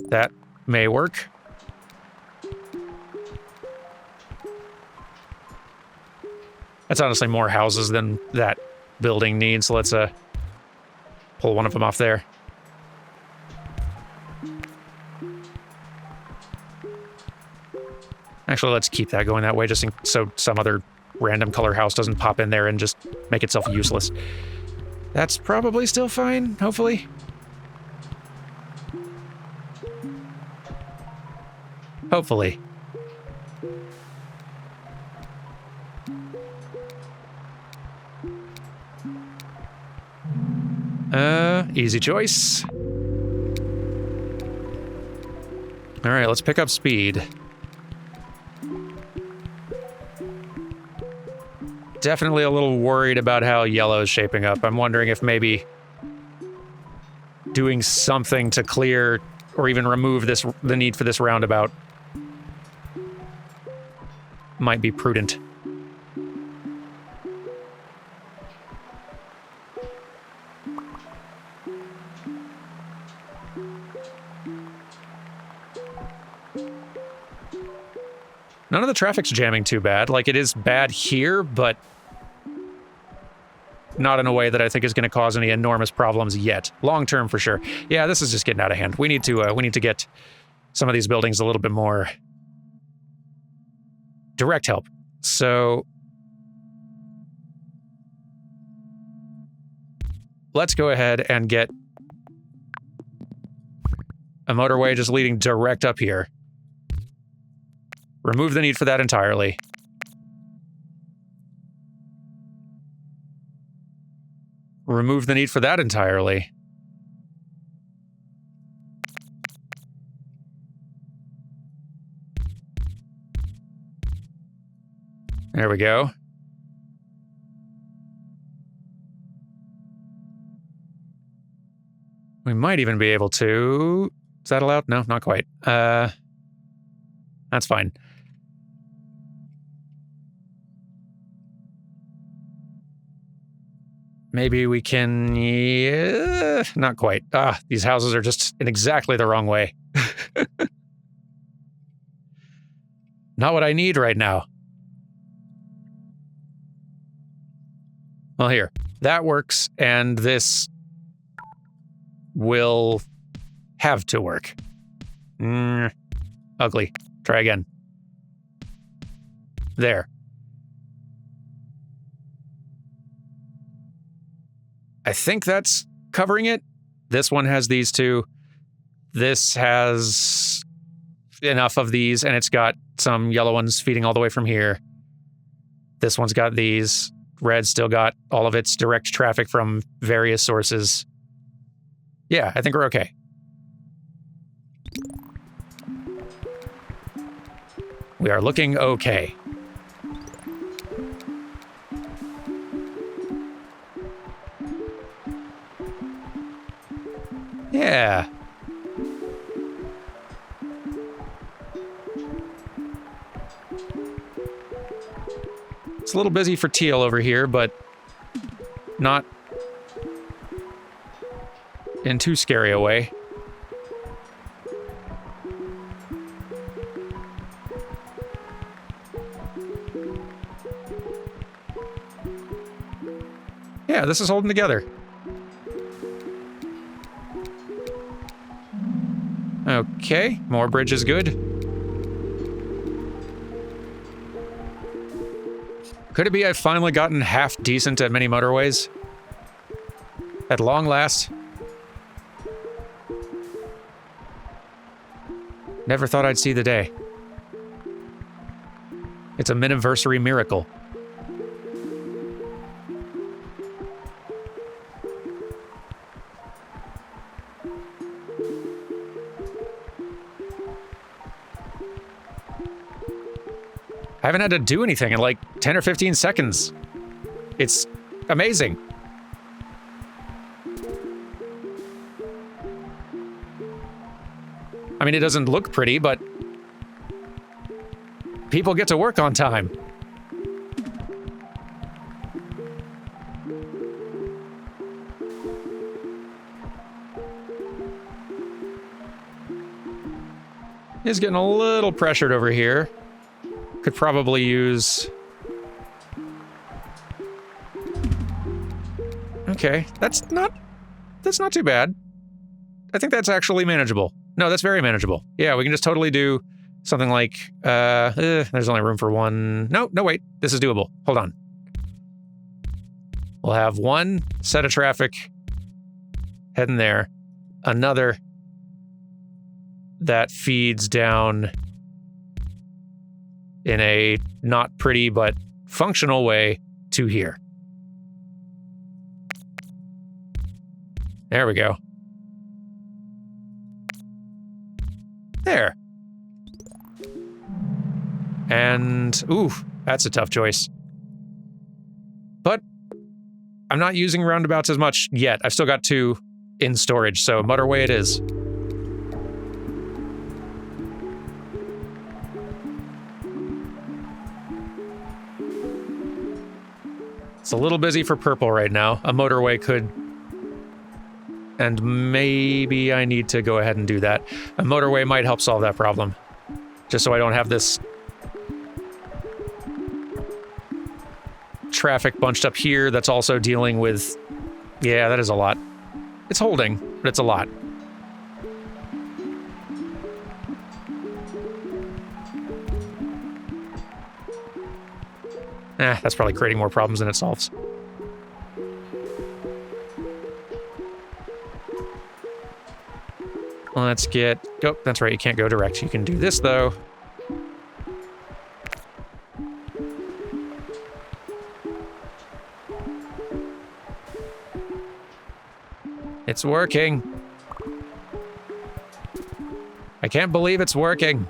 That may work. That's honestly more houses than that building needs, so let's pull one of them off there. Actually, let's keep that going that way just so some other random color house doesn't pop in there and just make itself useless. That's probably still fine, hopefully. Hopefully. Easy choice. All right, let's pick up speed. Definitely a little worried about how yellow is shaping up. I'm wondering if maybe doing something to clear or even remove the need for this roundabout might be prudent. None of the traffic's jamming too bad. Like, it is bad here, but not in a way that I think is going to cause any enormous problems yet. Long term, for sure. Yeah, this is just getting out of hand. We need to get some of these buildings a little bit more direct help. So let's go ahead and get a motorway just leading direct up here. Remove the need for that entirely. Remove the need for that entirely. There we go. We might even be able to... Is that allowed? No, not quite. That's fine. Maybe we can... Yeah, not quite. These houses are just in exactly the wrong way. Not what I need right now. Well, here. That works, and this will have to work. Ugly. Try again. There. I think that's covering it. This one has these two. This has enough of these, and it's got some yellow ones feeding all the way from here. This one's got these. Red's still got all of its direct traffic from various sources. Yeah, I think we're okay. We are looking okay. Yeah. It's a little busy for teal over here, but not in too scary a way. Yeah, this is holding together. Okay, more bridge is good. Could it be I've finally gotten half decent at mini motorways? At long last? Never thought I'd see the day. It's a Miniversary miracle. I haven't had to do anything in like 10 or 15 seconds. It's amazing. I mean, it doesn't look pretty, but people get to work on time. He's getting a little pressured over here. Could probably use... Okay, that's not too bad. I think that's actually manageable. No, that's very manageable. Yeah, we can just totally do something like, there's only room for one. No, wait, this is doable. Hold on. We'll have one set of traffic heading there, another that feeds down in a not pretty but functional way to here. There we go. There. And, ooh, that's a tough choice. But I'm not using roundabouts as much yet. I've still got 2 in storage, so motorway it is. It's a little busy for purple right now. A motorway could... And maybe I need to go ahead and do that. A motorway might help solve that problem. Just so I don't have this traffic bunched up here that's also dealing with... Yeah, that is a lot. It's holding, but it's a lot. That's probably creating more problems than it solves. Let's get... Oh, that's right, you can't go direct. You can do this, though. It's working. I can't believe it's working.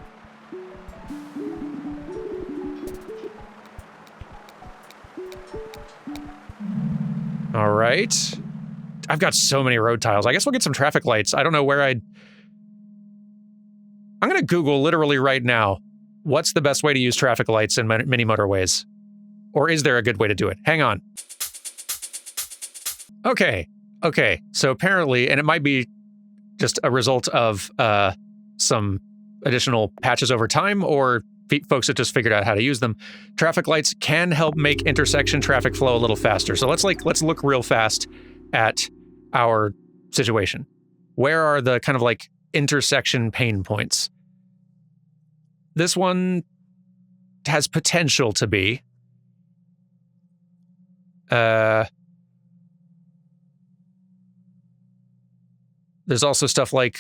All right. I've got so many road tiles. I guess we'll get some traffic lights. I don't know where I'm going to Google literally right now, what's the best way to use traffic lights in mini motorways? Or is there a good way to do it? Hang on. Okay. So apparently, and it might be just a result of some additional patches over time, or folks that just figured out how to use them. Traffic lights can help make intersection traffic flow a little faster. So let's look real fast at our situation. Where are the kind of like intersection pain points? This one has potential to be. There's also stuff like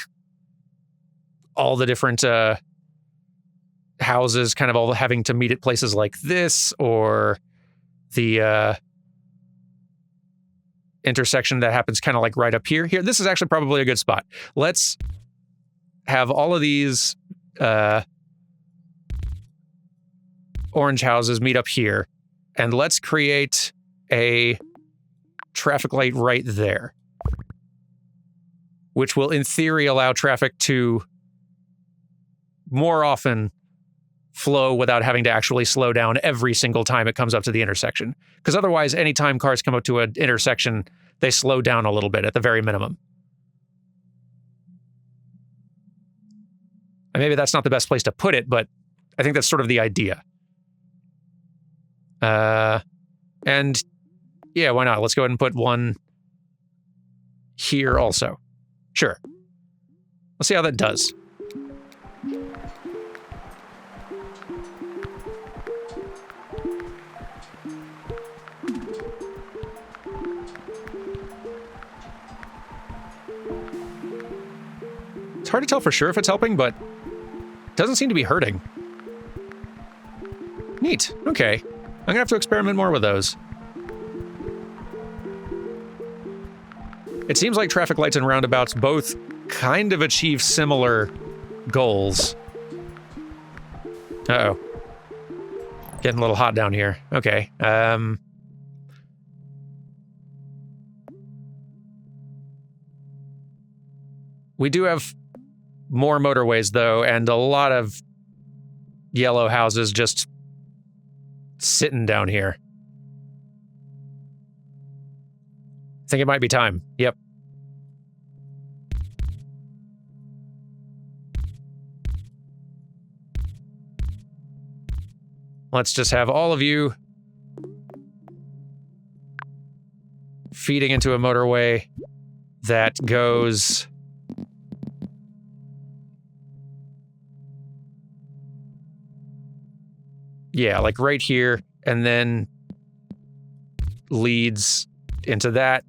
all the different houses kind of all having to meet at places like this, or the intersection that happens kind of like right up here. Here, this is actually probably a good spot. Let's have all of these orange houses meet up here, and let's create a traffic light right there, which will, in theory, allow traffic to more often flow without having to actually slow down every single time it comes up to the intersection. Because otherwise, anytime cars come up to an intersection, they slow down a little bit at the very minimum. And maybe that's not the best place to put it, but I think that's sort of the idea. And yeah, why not? Let's go ahead and put one here also. Sure. Let's see how that does. It's hard to tell for sure if it's helping, but it doesn't seem to be hurting. Neat. Okay. I'm gonna have to experiment more with those. It seems like traffic lights and roundabouts both kind of achieve similar goals. Uh-oh. Getting a little hot down here. Okay. We do have more motorways, though, and a lot of yellow houses just sitting down here. I think it might be time. Yep. Let's just have all of you feeding into a motorway that goes yeah, like right here, and then leads into that.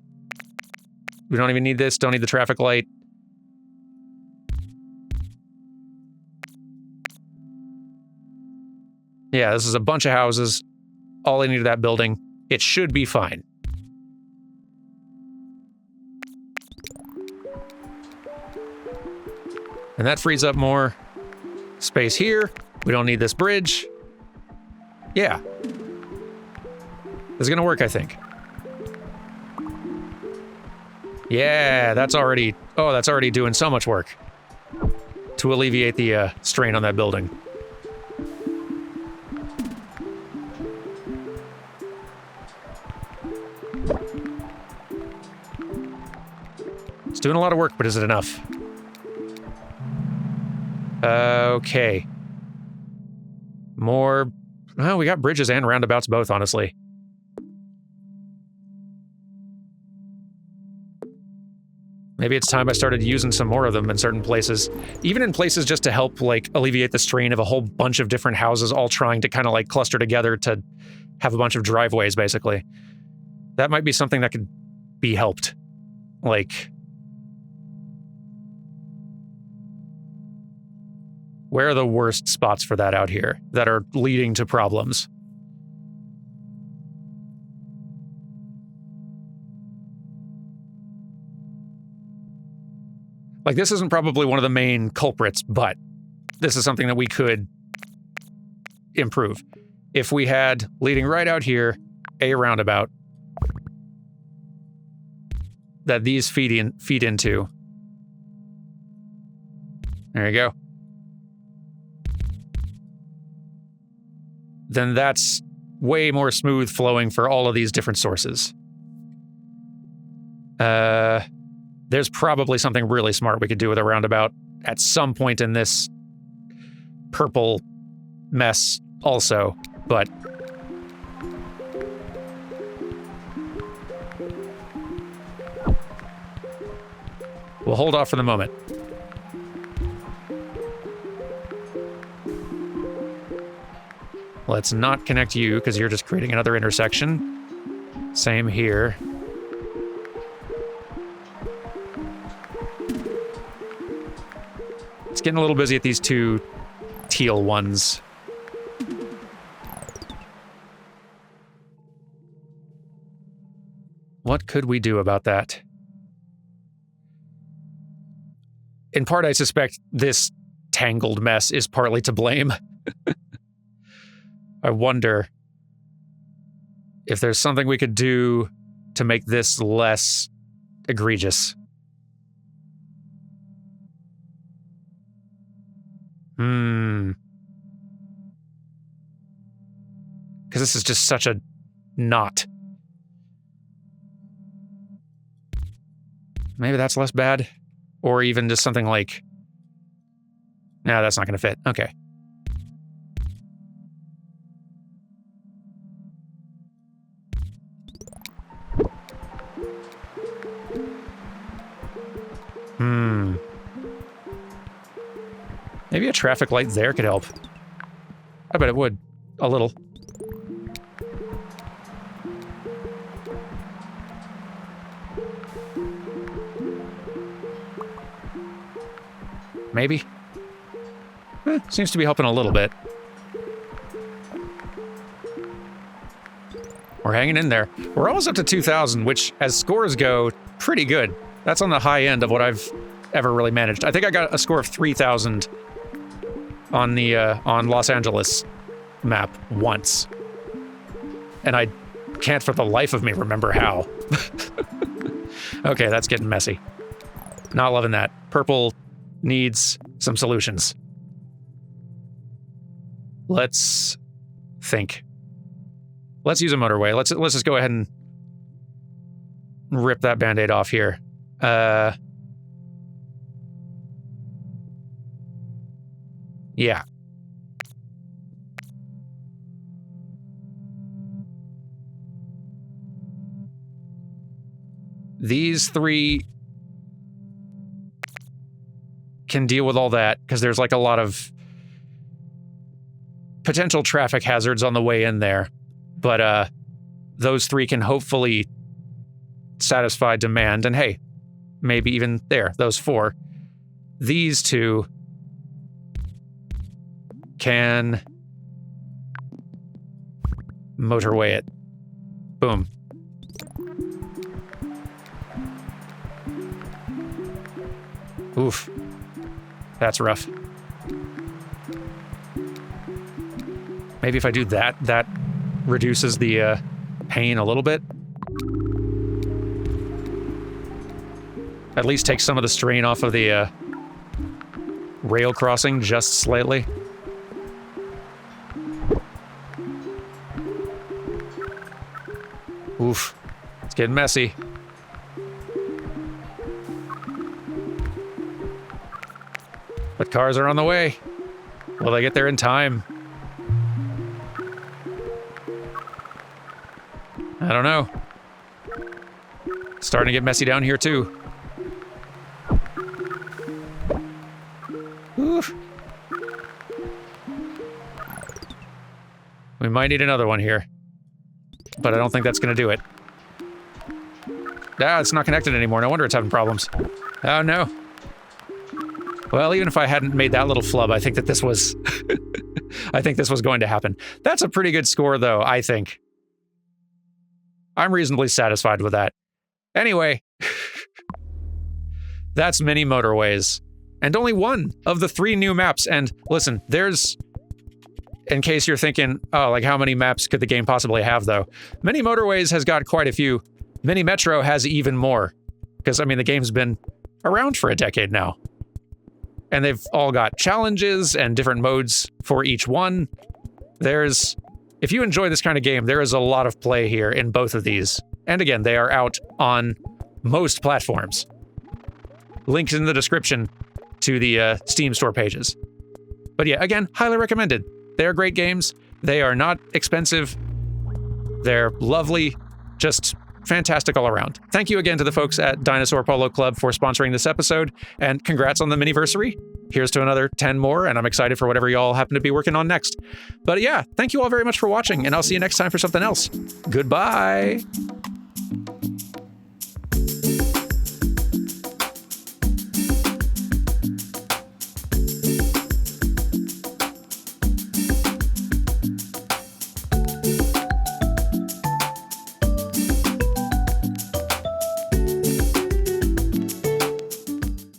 We don't even need this, don't need the traffic light. Yeah, this is a bunch of houses, all into that building. It should be fine. And that frees up more space here. We don't need this bridge. Yeah. This is gonna work, I think. Yeah, that's already doing so much work to alleviate the strain on that building. It's doing a lot of work, but is it enough? Okay. More... Well, we got bridges and roundabouts both, honestly. Maybe it's time I started using some more of them in certain places. Even in places just to help, like, alleviate the strain of a whole bunch of different houses all trying to kind of, like, cluster together to have a bunch of driveways, basically. That might be something that could be helped. Like... Where are the worst spots for that out here that are leading to problems? Like, this isn't probably one of the main culprits, but this is something that we could improve. If we had, leading right out here, a roundabout that these feed into. There you go. Then that's way more smooth flowing for all of these different sources. There's probably something really smart we could do with a roundabout at some point in this purple mess also, but... We'll hold off for the moment. Let's not connect you, because you're just creating another intersection. Same here. It's getting a little busy at these two teal ones. What could we do about that? In part, I suspect this tangled mess is partly to blame. I wonder if there's something we could do to make this less egregious. Because this is just such a knot. Maybe that's less bad. Or even just something like... No, that's not going to fit. Okay. Maybe a traffic light there could help. I bet it would. A little. Maybe. Seems to be helping a little bit. We're hanging in there. We're almost up to 2,000, which, as scores go, pretty good. That's on the high end of what I've ever really managed. I think I got a score of 3,000 on the on Los Angeles map once. And I can't for the life of me remember how. Okay, that's getting messy. Not loving that. Purple needs some solutions. Let's think. Let's use a motorway. Let's just go ahead and rip that Band-Aid off here. Yeah. These three can deal with all that because there's like a lot of potential traffic hazards on the way in there. But those three can hopefully satisfy demand. And hey, maybe even there, those four. These two can motorway it. Boom. Oof. That's rough. Maybe if I do that, that reduces the pain a little bit. At least takes some of the strain off of the rail crossing just slightly. Oof. It's getting messy. But cars are on the way. Will they get there in time? I don't know. Starting to get messy down here too. Oof. We might need another one here. But I don't think that's going to do it. Ah, it's not connected anymore. No wonder it's having problems. Oh, no. Well, even if I hadn't made that little flub, I think that this was... I think this was going to happen. That's a pretty good score, though, I think. I'm reasonably satisfied with that. Anyway, that's Mini Motorways. And only one of the 3 new maps. And listen, there's... In case you're thinking, oh, like how many maps could the game possibly have, though? Mini Motorways has got quite a few. Mini Metro has even more. Because, I mean, the game's been around for a decade now. And they've all got challenges and different modes for each one. There's... If you enjoy this kind of game, there is a lot of play here in both of these. And again, they are out on most platforms. Links in the description to the Steam store pages. But yeah, again, highly recommended. They're great games. They are not expensive. They're lovely. Just fantastic all around. Thank you again to the folks at Dinosaur Polo Club for sponsoring this episode, and congrats on the Miniversary. Here's to another 10 more, and I'm excited for whatever y'all happen to be working on next. But yeah, thank you all very much for watching, and I'll see you next time for something else. Goodbye!